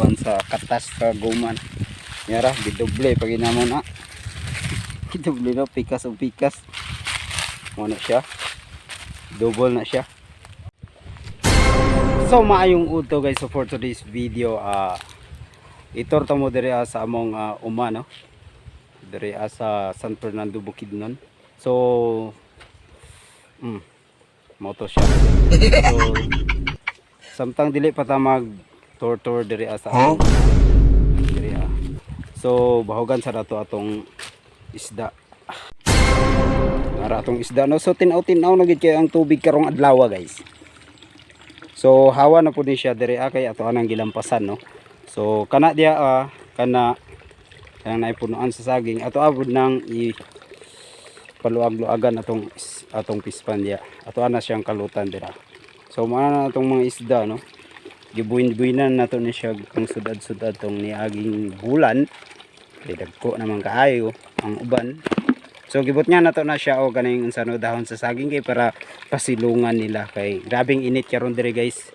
kuan sa katas sa guman. Yara gidoble pag inamo na. Gidoble no pikas o pikas. Mo na siya. Double na siya. So maayong udto guys, so for today's video itor ta mo diri sa among uma no. Diri sa San Fernando Bukidnon. So mo to siya. So samtang dili pa ta mag tour diri sa diri so bahogan sa dato atong isda. Ara atong isda no, so tinaw na gid kay ang tubig karong adlaw guys. So hawa na pud ni siya diri kay ato anang gilampasan no. So kana dia kana ang naipunuan sa saging ato abod nang i paluag-luagan atong pispan dia. Ato ana siyang kalutan dira. So mao na atong mga isda no. Gibuin-buinan nato ni siya ang sudad-sudad tong niaging bulan. Kay dagko naman kaayo ang uban. So gibot niya nato na siya o ganing unsano dahon sa saging kay para pasilungan nila kay grabing init karon diri guys.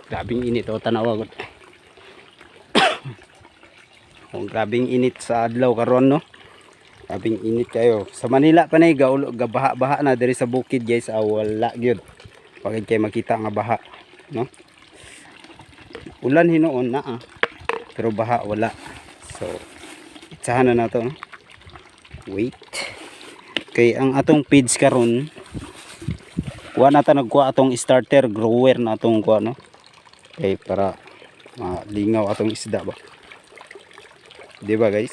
Grabing init o tanawa gud. Kung grabing init sa adlaw karon no. Grabing init kayo. Sa Manila pa nay gabaha-baha na diri sa bukid guys, wala gyud. Pagid kay makita nga baha no. Ulan hinuon na pero baha wala. So itsahan na nato no. Wait. Kay ang atong feeds karon kuha na ta nagkuha atong starter grower na atong kuha no. Kay para malingaw atong isda ba. Di ba guys?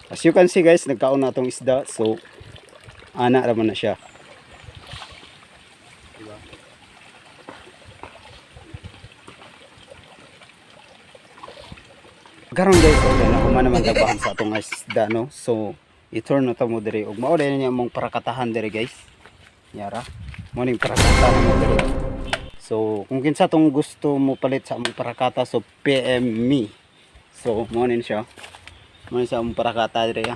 As you can see guys, nagkaon na atong isda. So ana raman na siya. Diba? Karon guys, na kuma naman tabahan sa atong isda no. So i-turn na ta mo diri ug mao din niya mong parakatahan diri guys. Yara. Mo ning parakatahan mo diri. So kung kinsa tong gusto mo palit sa among parakata, so PM me. So mo nin siya. Mo sa among parakata diri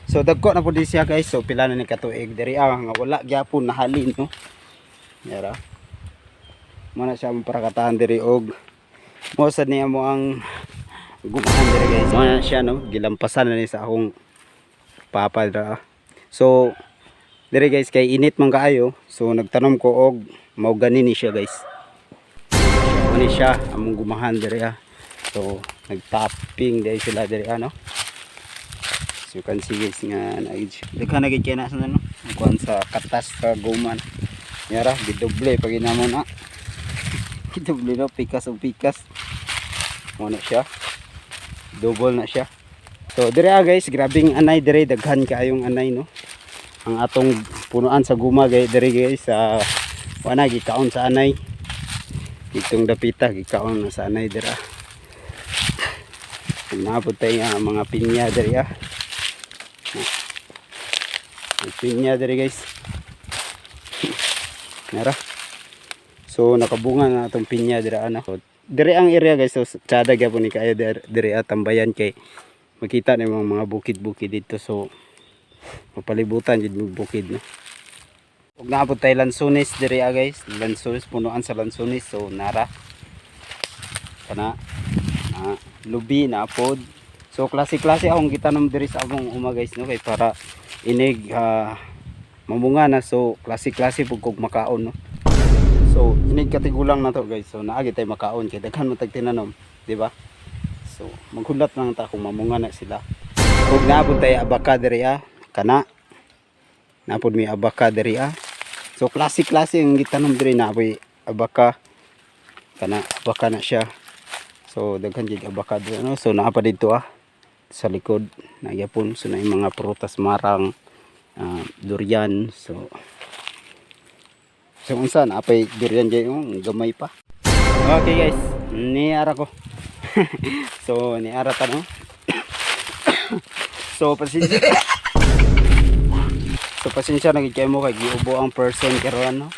So dagko na pud siya guys. So pila na ni katuig diri nga wala gyapon nahalin no. Yara. Mo na siya among parakatahan diri og mo sad niya mo ang gumahan diri guys. Mo na siya no, gilampasan na ni sa akong papa dira. So diri guys kay init man kaayo. So nagtanom ko og mao gani ni siya guys. Ano siya among gumahan diri So nagtapping dahil sila diri no. So you can see guys nga daghan na gid kay na sa no. Kuan sa katas sa guman. Yara gidoble pag inamo na. Gidoble no pikas o pikas. Mo na siya. Double na siya. So diri guys, grabing anay diri, daghan kaayong anay no. Ang atong punuan sa guma diri guys wala gikaon sa anay. Itong dapita gikaon na sa anay dira. Nabot tayo mga pinya diri pinya diri guys. Nara. So nakabunga na atong pinya dira So, diri ang area guys, so tsada gyapon ni kayo diri tambayan kay makita na mga bukid-bukid dito. So mapalibutan jud ng bukid no. Ug naabot tay lansones diri guys, lansones punuan sa lansones. So nara kana lubi na pod. So klase-klase akong gitanom diri sa among uma guys no, kay para inig mamunga na. So klase-klase pug kog makaon no. So inig katigulang na to guys. So naagi tay makaon kay daghan man tag tinanom, di ba? So maghulat lang ta kung mamunga na sila. Ug naabot tay abaka diri kana napod mi abaka diri So klase-klase ang gitanom diri na abaka kana abaka na siya. So daghan gid abaka diri no. So naa pa dito sa likod na gyapon. So na yung mga prutas marang durian. So unsa na apay durian jay gamay pa. Okay guys, niara ko. So niara ta no. So pasensya na gid kay mo kay giubo ang person karon no.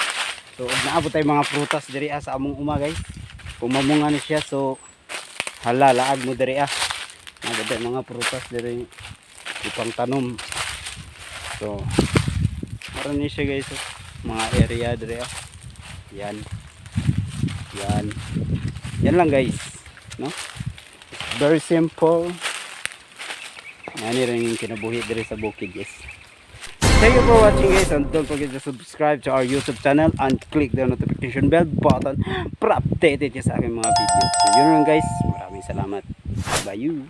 So naabot tay mga prutas diri sa among uma guys. Kung mamunga ni siya, so hala laag mo diri Nagada mga prutas diri ipang tanom. So meron ni siya guys mga area diri Yan. Yan lang guys, no? Very simple. Yan rin yung kinabuhi diri sa bukid guys. Thank you for watching guys, and don't forget to subscribe to our YouTube channel and click the notification bell button para updated sa aking mga video. So yun lang guys, maraming salamat. Bye you.